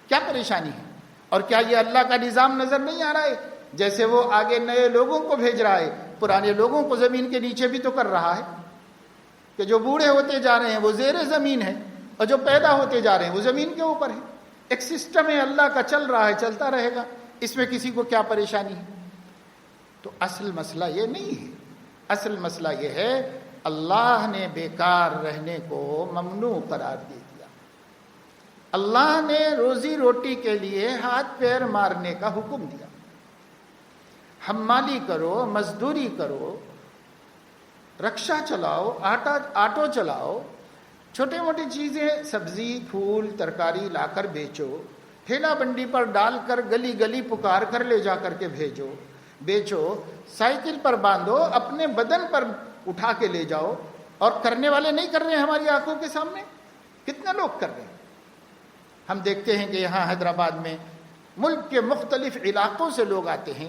کیا پریشانی ہے؟ اور کیا یہ اللہ کا نظام نظر نہیں آ رہا ہے؟ جیسے وہ آگے نئے لوگوں کو بھیج رہا ہے، پرانے لوگوں کو زمین کے نیچے بھی تو کر رہا ہے، کہ جو بوڑھے ہوتے جا رہے ہیں وہ زیر زمین ہے، اور جو پیدا ہوتے جا رہے ہیں وہ زمین کے اوپر ہے۔ ایک سسٹم ہے اللہ کا، چل رہا ہے، چلتا رہے گا، اس میں کسی کو کیا پریشانی ہے؟ تو اصل مسئلہ یہ نہیں ہے، اصل مسئلہ یہ ہے اللہ نے بیکار رہنے کو ممنوع قرار دے دیا، اللہ نے روزی روٹی کے لیے ہاتھ پیر مارنے کا حکم دیا، حمالی کرو، مزدوری کرو، رکشہ چلاؤ، آٹو چلاؤ، چھوٹی موٹی چیزیں، سبزی پھول ترکاری لا کر بیچو، ٹھیلا بنڈی پر ڈال کر گلی گلی پکار کر لے جا کر کے بیچو، سائیکل پر باندھو، اپنے بدن پر اٹھا کے لے جاؤ، اور کرنے والے نہیں کر رہے ہیں ہماری آنکھوں کے سامنے، کتنے لوگ کر رہے ہیں۔ ہم دیکھتے ہیں کہ یہاں حیدرآباد میں ملک کے مختلف علاقوں سے لوگ آتے ہیں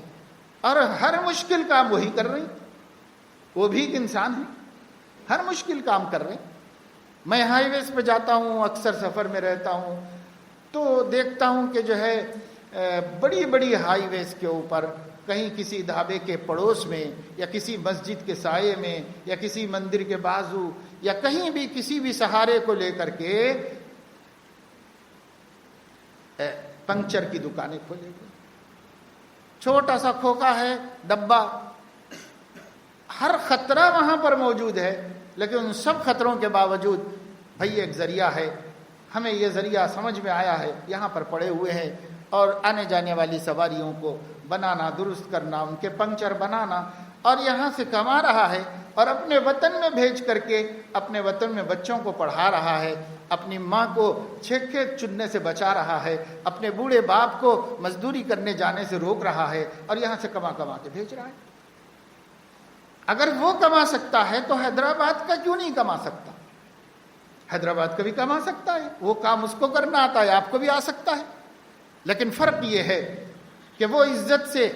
اور ہر مشکل کام وہی کر رہے ہیں، وہ بھی ایک انسان ہے، ہر مشکل کام کر رہے ہیں۔ میں ہائی ویز پہ جاتا ہوں، اکثر سفر میں رہتا ہوں، تو دیکھتا ہوں کہ جو ہے بڑی بڑی ہائی ویز کے اوپر کہیں کسی ڈھابے کے پڑوس میں، یا کسی مسجد کے سائے میں، یا کسی مندر کے بازو، یا کہیں بھی کسی بھی سہارے کو لے کر کے پنکچر کی دکانیں کھولے گئے، چھوٹا سا کھوکا ہے ڈبہ، ہر خطرہ وہاں پر موجود ہے، لیکن ان سب خطروں کے باوجود بھئی ایک ذریعہ ہے، ہمیں یہ ذریعہ سمجھ میں آیا ہے، یہاں پر پڑے ہوئے ہیں، اور آنے جانے والی سواریوں کو بنانا، درست کرنا، ان کے پنکچر بنانا، اور یہاں سے کما رہا ہے، اور اپنے وطن میں بھیج کر کے اپنے وطن میں بچوں کو پڑھا رہا ہے، اپنی ماں کو چھیکے چننے سے بچا رہا ہے، اپنے بوڑھے باپ کو مزدوری کرنے جانے سے روک رہا ہے، اور یہاں سے کما کے بھیج رہا ہے۔ اگر وہ کما سکتا ہے تو حیدرآباد کا کیوں نہیں کما سکتا؟ حیدرآباد کا بھی کما سکتا ہے، وہ کام اس کو کرنا آتا ہے، آپ کو بھی آ سکتا ہے، لیکن فرق یہ ہے کہ وہ عزت سے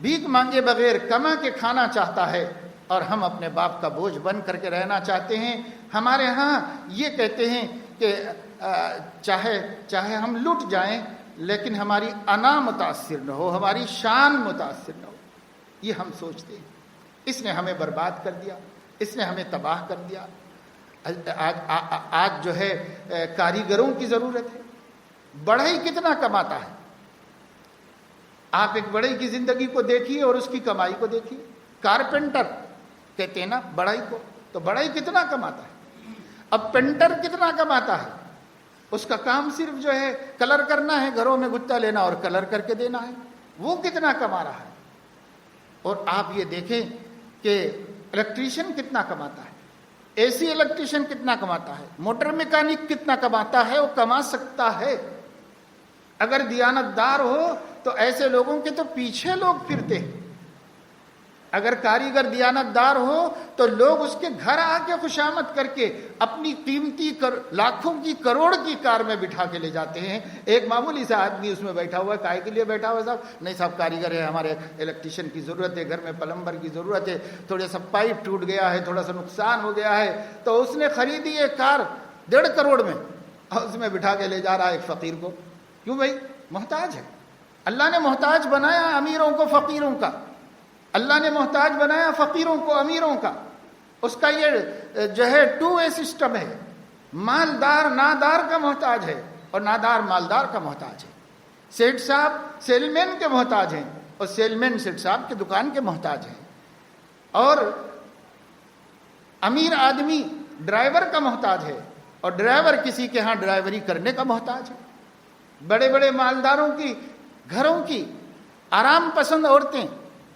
بھیک مانگے بغیر کما کے کھانا چاہتا ہے، اور ہم اپنے باپ کا بوجھ بن کر کے رہنا چاہتے ہیں۔ ہمارے ہاں یہ کہتے ہیں کہ چاہے ہم لٹ جائیں لیکن ہماری انا متاثر نہ ہو، ہماری شان متاثر نہ ہو، یہ ہم سوچتے ہیں۔ اس نے ہمیں برباد کر دیا، اس نے ہمیں تباہ کر دیا۔ آج جو ہے کاریگروں کی ضرورت ہے، بڑھئی کتنا کماتا ہے، آپ ایک بڑے کی زندگی کو دیکھیے اور اس کی کمائی کو دیکھیے. کارپینٹر کہتے ہیں نا بڑائی کو, تو بڑائی کتنا کماتا ہے. اب پینٹر کتنا کماتا ہے. اس کا کام صرف جو ہے کلر کرنا ہے, گھروں میں گتا لینا اور کلر کر کے دینا ہے. وہ کتنا کما رہا ہے. اور آپ یہ دیکھیں کہ الیکٹریشین کتنا کماتا ہے, اے سی الیکٹریشین کتنا کماتا ہے, موٹر میکینک کتنا کماتا ہے. وہ کما سکتا ہے. اگر دیانت دار ہو تو ایسے لوگوں کے تو پیچھے لوگ پھرتے ہیں. اگر کاریگر دیانت دار ہو تو لوگ اس کے گھر آ کے خوشامد کر کے اپنی قیمتی لاکھوں کی کروڑ کی کار میں بٹھا کے لے جاتے ہیں. ایک معمولی سا آدمی اس میں بیٹھا ہوا ہے, کائے کے لیے بیٹھا ہوا ہے صاحب؟ نہیں صاحب کاریگر ہے, ہمارے الیکٹریشین کی ضرورت ہے, گھر میں پلمبر کی ضرورت ہے, تھوڑا سا پائپ ٹوٹ گیا ہے, تھوڑا سا نقصان ہو گیا ہے, تو اس نے خریدی ایک کار 1.5 کروڑ میں, اور اس میں بٹھا کے لے جا رہا ہے ایک فقیر کو. کیوں بھائی؟ محتاج ہے. اللہ نے محتاج بنایا امیروں کو فقیروں کا, اللہ نے محتاج بنایا فقیروں کو امیروں کا. اس کا یہ جو ہے 2 way سسٹم ہے. مالدار نادار کا محتاج ہے اور نادار مالدار کا محتاج ہے. سیٹ صاحب سیل مین کے محتاج ہیں اور سیل مین سیٹ صاحب کی دکان کے محتاج ہیں. اور امیر آدمی ڈرائیور کا محتاج ہے اور ڈرائیور کسی کے ہاں ڈرائیوری کرنے کا محتاج ہے. بڑے بڑے مالداروں کی گھروں کی آرام پسند عورتیں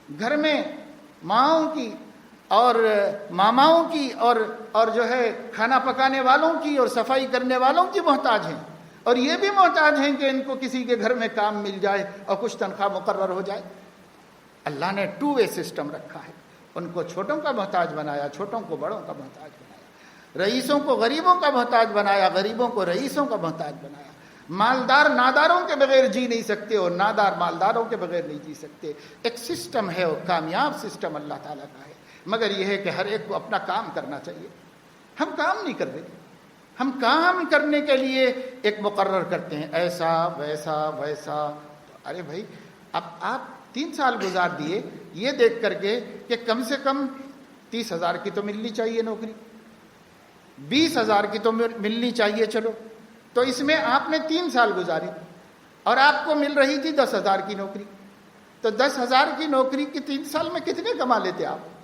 گھر میں ماؤں کی اور ماماؤں کی اور جو ہے کھانا پکانے والوں کی اور صفائی کرنے والوں کی محتاج ہیں. اور یہ بھی محتاج ہیں کہ ان کو کسی کے گھر میں کام مل جائے اور کچھ تنخواہ مقرر ہو جائے. اللہ نے 2 way سسٹم رکھا ہے. ان کو چھوٹوں کا محتاج بنایا, چھوٹوں کو بڑوں کا محتاج بنایا, رئیسوں کو غریبوں کا محتاج بنایا, غریبوں کو رئیسوں کا محتاج بنایا. مالدار ناداروں کے بغیر جی نہیں سکتے اور نادار مالداروں کے بغیر نہیں جی سکتے. ایک سسٹم ہے اور کامیاب سسٹم اللہ تعالیٰ کا ہے. مگر یہ ہے کہ ہر ایک کو اپنا کام کرنا چاہیے. ہم کام نہیں کر رہے. ہم کام کرنے کے لیے ایک مقرر کرتے ہیں, ایسا ویسا ویسا. ارے بھائی, اب آپ 3 سال گزار دیے یہ دیکھ کر کے کہ کم سے کم 30,000 کی تو ملنی چاہیے نوکری, 20,000 کی تو ملنی چاہیے. چلو, تو اس میں آپ نے 3 سال گزارے اور آپ کو مل رہی تھی 10,000 کی نوکری. تو 10,000 کی نوکری کی 3 سال میں کتنے کما لیتے آپ؟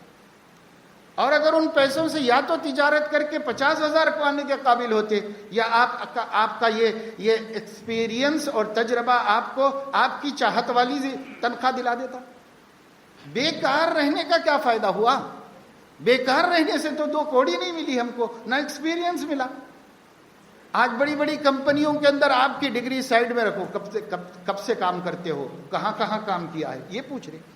اور اگر ان پیسوں سے یا تو تجارت کر کے 50,000 کمانے کے قابل ہوتے, یا آپ کا یہ ایکسپیرینس اور تجربہ آپ کو آپ کی چاہت والی تنخواہ دلا دیتا. بیکار رہنے کا کیا فائدہ ہوا؟ بیکار رہنے سے تو 2 کوڑی نہیں ملی ہم کو, نہ ایکسپیرینس ملا. آج بڑی بڑی کمپنیوں کے اندر آپ کی ڈگری سائڈ میں رکھو, کب سے کام کرتے ہو, کہاں کہاں کام کیا ہے, یہ پوچھ رہے.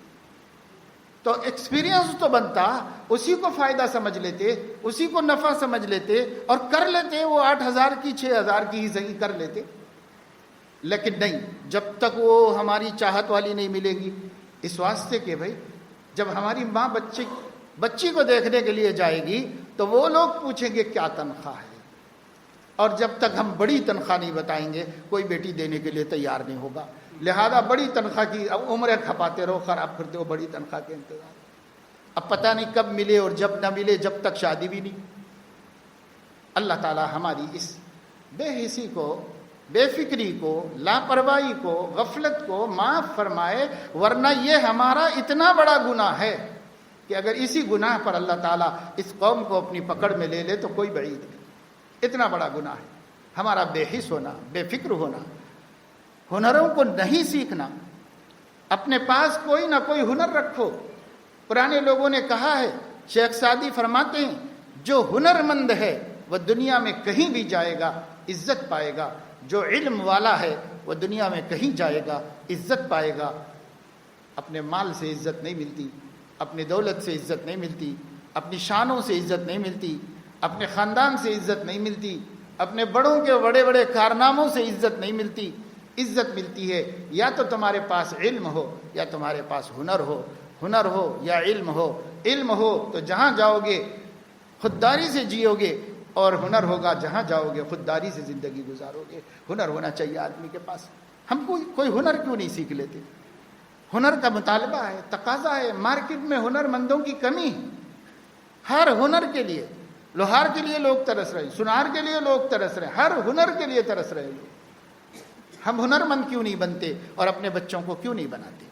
تو ایکسپیرینس تو بنتا, اسی کو فائدہ سمجھ لیتے, اسی کو نفع سمجھ لیتے اور کر لیتے. وہ 8,000 کی 6,000 کی ہی صحیح کر لیتے. لیکن نہیں, جب تک وہ ہماری چاہت والی نہیں ملے گی. اس واسطے کہ بھائی جب ہماری ماں بچی کو دیکھنے کے لیے جائے گی تو وہ لوگ پوچھیں گے کیا تنخواہ ہے, اور جب تک ہم بڑی تنخواہ نہیں بتائیں گے کوئی بیٹی دینے کے لیے تیار نہیں ہوگا. لہذا بڑی تنخواہ کی عمریں کھپاتے رہو, خراب کرتے ہو بڑی تنخواہ کے انتظار. اب پتہ نہیں کب ملے اور جب نہ ملے, جب تک شادی بھی نہیں. اللہ تعالی ہماری اس بے حسی کو, بے فکری کو, لاپرواہی کو, غفلت کو معاف فرمائے. ورنہ یہ ہمارا اتنا بڑا گناہ ہے کہ اگر اسی گناہ پر اللہ تعالیٰ اس قوم کو اپنی پکڑ میں لے لے تو کوئی بعید نہیں. اتنا بڑا گناہ ہے ہمارا بے حس ہونا, بے فکر ہونا, ہنروں کو نہیں سیکھنا. اپنے پاس کوئی نہ کوئی ہنر رکھو. پرانے لوگوں نے کہا ہے, شیخ سعدی فرماتے ہیں, جو ہنر مند ہے وہ دنیا میں کہیں بھی جائے گا عزت پائے گا. جو علم والا ہے وہ دنیا میں کہیں جائے گا عزت پائے گا. اپنے مال سے عزت نہیں ملتی, اپنی دولت سے عزت نہیں ملتی, اپنی شانوں سے عزت نہیں ملتی, اپنے خاندان سے عزت نہیں ملتی, اپنے بڑوں کے بڑے بڑے کارناموں سے عزت نہیں ملتی. عزت ملتی ہے یا تو تمہارے پاس علم ہو یا تمہارے پاس ہنر ہو, ہنر ہو یا علم ہو. علم ہو تو جہاں جاؤ گے خودداری سے جیو گے, اور ہنر ہوگا جہاں جاؤ گے خودداری سے زندگی گزارو گے. ہنر ہونا چاہیے آدمی کے پاس. ہم کوئی ہنر کیوں نہیں سیکھ لیتے؟ ہنر کا مطالبہ ہے, تقاضا ہے. مارکیٹ میں ہنر مندوں کی کمی ہے. ہر ہنر کے لیے, لوہار کے لیے لوگ ترس رہے, سنار کے لیے لوگ ترس رہے, ہر ہنر کے لیے ترس رہے لوگ. ہم ہنر مند کیوں نہیں بنتے اور اپنے بچوں کو کیوں نہیں بناتے؟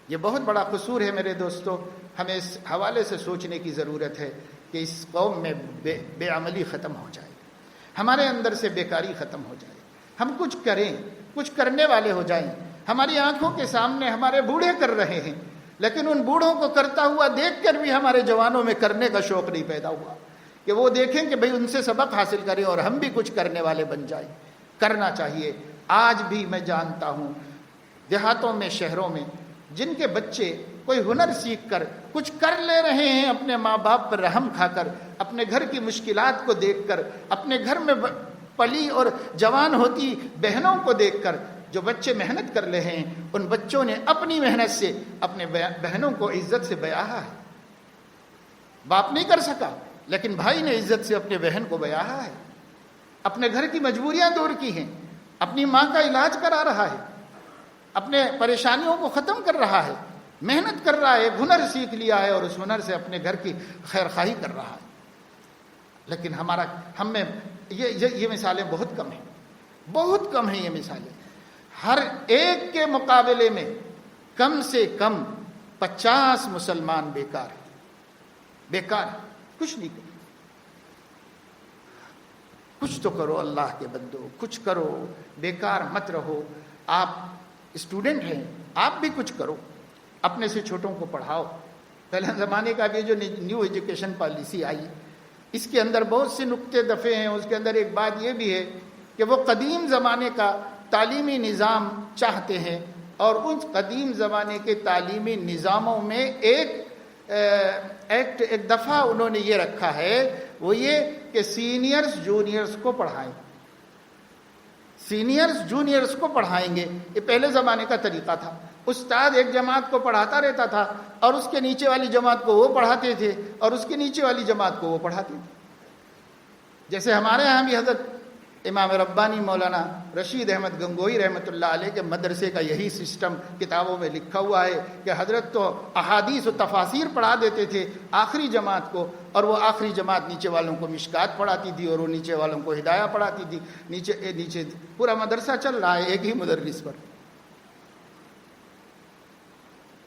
یہ بہت بڑا قصور ہے میرے دوستو. ہمیں اس حوالے سے سوچنے کی ضرورت ہے کہ اس قوم میں بے عملی ختم ہو جائے, ہمارے اندر سے بیکاری ختم ہو جائے, ہم کچھ کریں, کچھ کرنے والے ہو جائیں. ہماری آنکھوں کے سامنے ہمارے بوڑھے کر رہے ہیں, لیکن ان بوڑھوں کو کرتا ہوا دیکھ کر بھی ہمارے جوانوں میں کرنے کا شوق نہیں پیدا ہوا کہ وہ دیکھیں کہ بھئی ان سے سبق حاصل کریں اور ہم بھی کچھ کرنے والے بن جائیں. کرنا چاہیے. آج بھی میں جانتا ہوں دیہاتوں میں, شہروں میں, جن کے بچے کوئی ہنر سیکھ کر کچھ کر لے رہے ہیں, اپنے ماں باپ پر رحم کھا کر, اپنے گھر کی مشکلات کو دیکھ کر, اپنے گھر میں پلی اور جوان ہوتی بہنوں کو دیکھ کر جو بچے محنت کر رہے ہیں, ان بچوں نے اپنی محنت سے اپنے بہنوں کو عزت سے بیاہا ہے. باپ نہیں کر سکا, لیکن بھائی نے عزت سے اپنے بہن کو بیاہا ہے, اپنے گھر کی مجبوریاں دور کی ہیں, اپنی ماں کا علاج کرا رہا ہے, اپنے پریشانیوں کو ختم کر رہا ہے, محنت کر رہا ہے, ایک ہنر سیکھ لیا ہے اور اس ہنر سے اپنے گھر کی خیر خواہی کر رہا ہے. لیکن ہم میں یہ مثالیں بہت کم ہیں, بہت کم ہیں یہ مثالیں. ہر ایک کے مقابلے میں کم سے کم 50 مسلمان بیکار ہیں, بیکار, کچھ نہیں کرتے. کچھ تو کرو اللہ کے بندو, کچھ کرو, بیکار مت رہو. آپ اسٹوڈنٹ ہیں, آپ بھی کچھ کرو, اپنے سے چھوٹوں کو پڑھاؤ. پہلے زمانے کا بھی جو نیو ایجوکیشن پالیسی آئی, اس کے اندر بہت سے نقطے دفے ہیں. اس کے اندر ایک بات یہ بھی ہے کہ وہ قدیم زمانے کا تعلیمی نظام چاہتے ہیں, اور اس قدیم زمانے کے تعلیمی نظاموں میں ایک دفعہ انہوں نے یہ رکھا ہے, وہ یہ کہ سینئرز جونیئرز کو پڑھائیں. سینئرز جونیئرز کو پڑھائیں گے. یہ پہلے زمانے کا طریقہ تھا. استاد ایک جماعت کو پڑھاتا رہتا تھا اور اس کے نیچے والی جماعت کو وہ پڑھاتے تھے اور اس کے نیچے والی جماعت کو وہ پڑھاتے تھے. جیسے ہمارے ہاں بھی حضرت امام ربانی مولانا رشید احمد گنگوئی رحمۃ اللہ علیہ کے مدرسے کا یہی سسٹم کتابوں میں لکھا ہوا ہے کہ حضرت تو احادیث و تفاسیر پڑھا دیتے تھے آخری جماعت کو, اور وہ آخری جماعت نیچے والوں کو مشکات پڑھاتی تھی اور وہ نیچے والوں کو ہدایہ پڑھاتی تھی. نیچے پورا مدرسہ چل رہا ہے ایک ہی مدرس پر.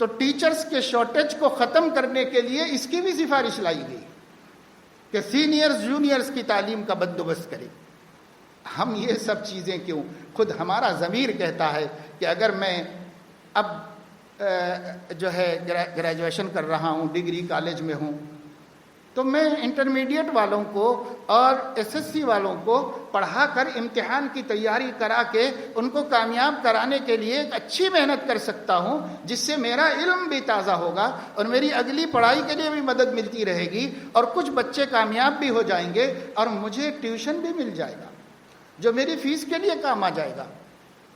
تو ٹیچرز کے شارٹیج کو ختم کرنے کے لیے اس کی بھی سفارش لائی گئی کہ سینئرز جونیئرز کی تعلیم کا بندوبست کریں. ہم یہ سب چیزیں کیوں؟ خود ہمارا ضمیر کہتا ہے کہ اگر میں اب جو ہے گریجویشن کر رہا ہوں, ڈگری کالج میں ہوں, تو میں انٹرمیڈیٹ والوں کو اور ایس ایس سی والوں کو پڑھا کر امتحان کی تیاری کرا کے ان کو کامیاب کرانے کے لیے ایک اچھی محنت کر سکتا ہوں, جس سے میرا علم بھی تازہ ہوگا اور میری اگلی پڑھائی کے لیے بھی مدد ملتی رہے گی, اور کچھ بچے کامیاب بھی ہو جائیں گے اور مجھے ٹیوشن بھی مل جائے گا جو میری فیس کے لیے کام آ جائے گا.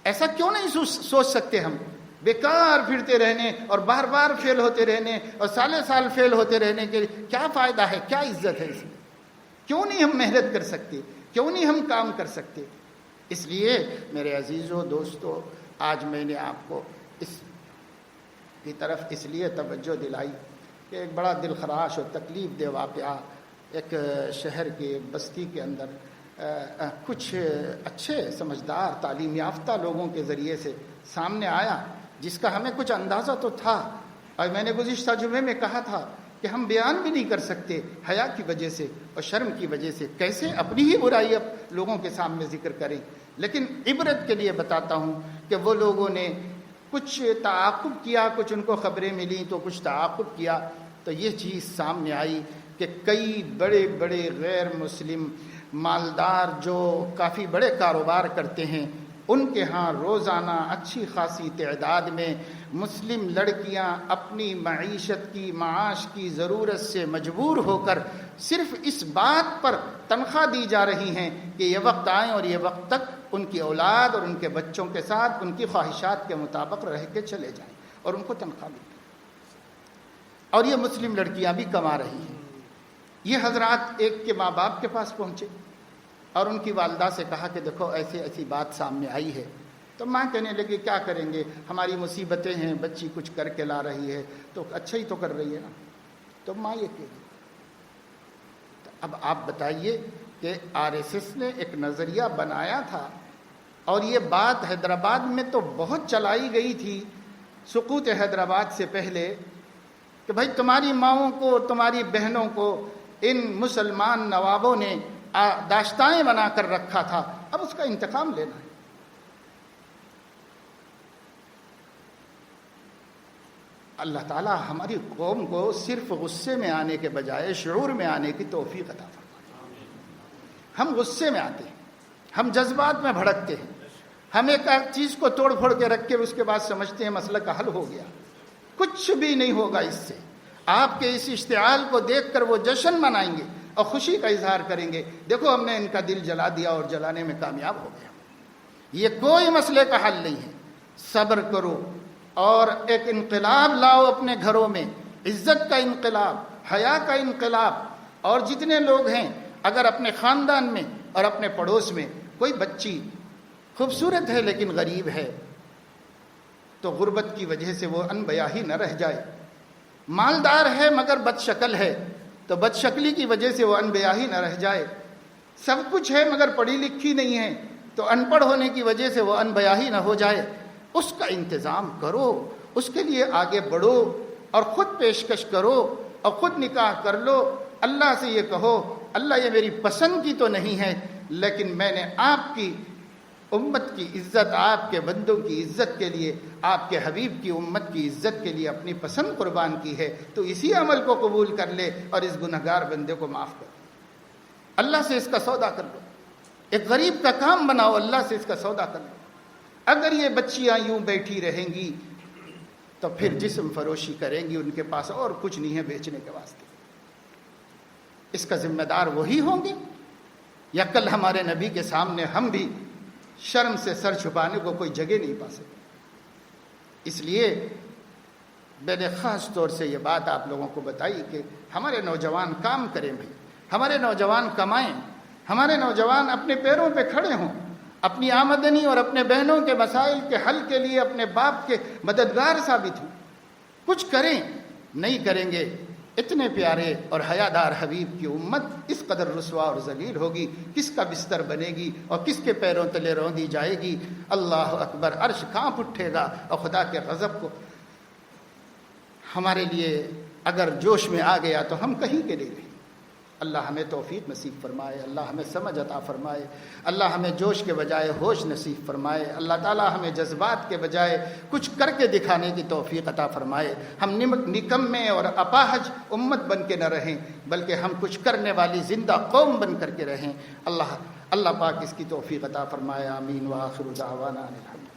ایسا کیوں نہیں سوچ سکتے ہم؟ بیکار پھرتے رہنے اور بار بار فیل ہوتے رہنے اور سالے سال فیل ہوتے رہنے کے کیا فائدہ ہے؟ کیا عزت ہے اس میں؟ کیوں نہیں ہم محنت کر سکتے؟ کیوں نہیں ہم کام کر سکتے؟ اس لیے میرے عزیزوں دوستو, آج میں نے آپ کو اس کی طرف اس لیے توجہ دلائی کہ ایک بڑا دل خراش اور تکلیف دہ واقعہ ایک شہر کے ایک بستی کے اندر کچھ اچھے سمجھدار تعلیم یافتہ لوگوں کے ذریعے سے سامنے آیا, جس کا ہمیں کچھ اندازہ تو تھا. اور میں نے گزشتہ جمعے میں کہا تھا کہ ہم بیان بھی نہیں کر سکتے حیا کی وجہ سے اور شرم کی وجہ سے, کیسے اپنی ہی برائی اب لوگوں کے سامنے ذکر کریں. لیکن عبرت کے لیے بتاتا ہوں کہ وہ لوگوں نے کچھ تعاقب کیا, کچھ ان کو خبریں ملیں تو کچھ تعاقب کیا, تو یہ چیز سامنے آئی کہ کئی بڑے بڑے غیر مسلم مالدار جو کافی بڑے کاروبار کرتے ہیں, ان کے ہاں روزانہ اچھی خاصی تعداد میں مسلم لڑکیاں اپنی معیشت کی, معاش کی ضرورت سے مجبور ہو کر صرف اس بات پر تنخواہ دی جا رہی ہیں کہ یہ وقت آئیں اور یہ وقت تک ان کی اولاد اور ان کے بچوں کے ساتھ ان کی خواہشات کے مطابق رہ کے چلے جائیں, اور ان کو تنخواہ ملے. اور یہ مسلم لڑکیاں بھی کما رہی ہیں. یہ حضرات ایک کے ماں باپ کے پاس پہنچے اور ان کی والدہ سے کہا کہ دیکھو ایسی بات سامنے آئی ہے. تو ماں کہنے لگی کیا کریں گے, ہماری مصیبتیں ہیں, بچی کچھ کر کے لا رہی ہے تو اچھا ہی تو کر رہی ہے نا. تو ماں یہ کہہ گئی. اب آپ بتائیے کہ RSS نے ایک نظریہ بنایا تھا اور یہ بات حیدرآباد میں تو بہت چلائی گئی تھی سقوط حیدرآباد سے پہلے کہ بھائی تمہاری ماؤں کو، تمہاری بہنوں کو ان مسلمان نوابوں نے داشتائیں بنا کر رکھا تھا، اب اس کا انتقام لینا ہے۔ اللہ تعالیٰ ہماری قوم کو صرف غصے میں آنے کے بجائے شعور میں آنے کی توفیق عطا فرمائے۔ ہم غصے میں آتے ہیں، ہم جذبات میں بھڑکتے ہیں، ہم ایک چیز کو توڑ پھوڑ کے رکھ کے اس کے بعد سمجھتے ہیں مسئلہ کا حل ہو گیا۔ کچھ بھی نہیں ہوگا اس سے۔ آپ کے اس اشتعال کو دیکھ کر وہ جشن منائیں گے اور خوشی کا اظہار کریں گے، دیکھو ہم نے ان کا دل جلا دیا اور جلانے میں کامیاب ہو گیا۔ یہ کوئی مسئلے کا حل نہیں ہے۔ صبر کرو اور ایک انقلاب لاؤ اپنے گھروں میں، عزت کا انقلاب، حیا کا انقلاب۔ اور جتنے لوگ ہیں، اگر اپنے خاندان میں اور اپنے پڑوس میں کوئی بچی خوبصورت ہے لیکن غریب ہے تو غربت کی وجہ سے وہ انبیاہی نہ رہ جائے، مالدار ہے مگر بد شکل ہے تو بد شکلی کی وجہ سے وہ انبیاہی نہ رہ جائے، سب کچھ ہے مگر پڑھی لکھی نہیں ہے تو ان پڑھ ہونے کی وجہ سے وہ انبیاہی نہ ہو جائے، اس کا انتظام کرو، اس کے لیے آگے بڑھو اور خود پیشکش کرو اور خود نکاح کر لو۔ اللہ سے یہ کہو اللہ یہ میری پسند کی تو نہیں ہے لیکن میں نے آپ کی امت کی عزت، آپ کے بندوں کی عزت کے لیے، آپ کے حبیب کی امت کی عزت کے لیے اپنی پسند قربان کی ہے، تو اسی عمل کو قبول کر لے اور اس گنہگار بندے کو معاف کر۔ اللہ سے اس کا سودا کر لو، ایک غریب کا کام بناؤ، اللہ سے اس کا سودا کر لو۔ اگر یہ بچیاں یوں بیٹھی رہیں گی تو پھر جسم فروشی کریں گی، ان کے پاس اور کچھ نہیں ہے بیچنے کے واسطے۔ اس کا ذمہ دار وہی ہوں گے یا کل ہمارے نبی کے سامنے ہم بھی شرم سے سر چھپانے کو کوئی جگہ نہیں پا سکتے؟ اس لیے میں نے خاص طور سے یہ بات آپ لوگوں کو بتائی کہ ہمارے نوجوان کام کریں بھائی، ہمارے نوجوان کمائیں، ہمارے نوجوان اپنے پیروں پہ کھڑے ہوں، اپنی آمدنی اور اپنے بہنوں کے مسائل کے حل کے لیے اپنے باپ کے مددگار ثابت ہوں، کچھ کریں۔ نہیں کریں گے اتنے پیارے اور حیادار حبیب کی امت اس قدر رسوا اور ذلیل ہوگی، کس کا بستر بنے گی اور کس کے پیروں تلے روندی جائے گی۔ اللہ اکبر، عرش کانپ اٹھے گا اور خدا کے غضب کو ہمارے لیے اگر جوش میں آ گیا تو ہم کہیں کے نہیں رہیں۔ اللہ ہمیں توفیق نصیب فرمائے، اللہ ہمیں سمجھ عطا فرمائے، اللہ ہمیں جوش کے بجائے ہوش نصیب فرمائے، اللہ تعالی ہمیں جذبات کے بجائے کچھ کر کے دکھانے کی توفیق عطا فرمائے۔ ہم نکمے اور اپاہج امت بن کے نہ رہیں بلکہ ہم کچھ کرنے والی زندہ قوم بن کر کے رہیں۔ اللہ پاک اس کی توفیق عطا فرمائے۔ آمین وآخر دعوانا الحمد۔